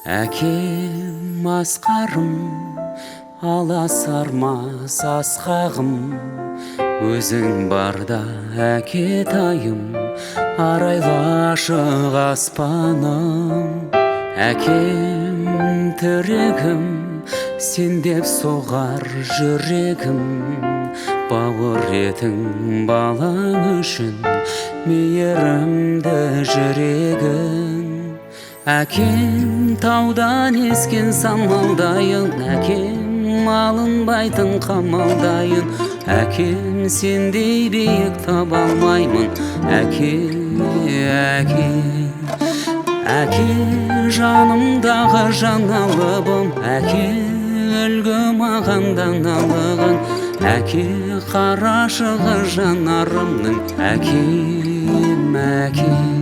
Әкем асқарым, аласармас асқағым, өзің барда әкетайым, арайлы ашық аспаным. Әкем тірегім, сен деп соғар жүрегім, бауыр етің балаң үшін мейірімді жүрегің. Әкем таудан ескен самалдайын, әкем алынбайтын қамалдайын, әкем сендей биік таба алмаймын. Әке, әке, әке жанымдағы жаналыбым, әке үлгі маған даналығың, әке қарашығы жанарымның, әкем, әке.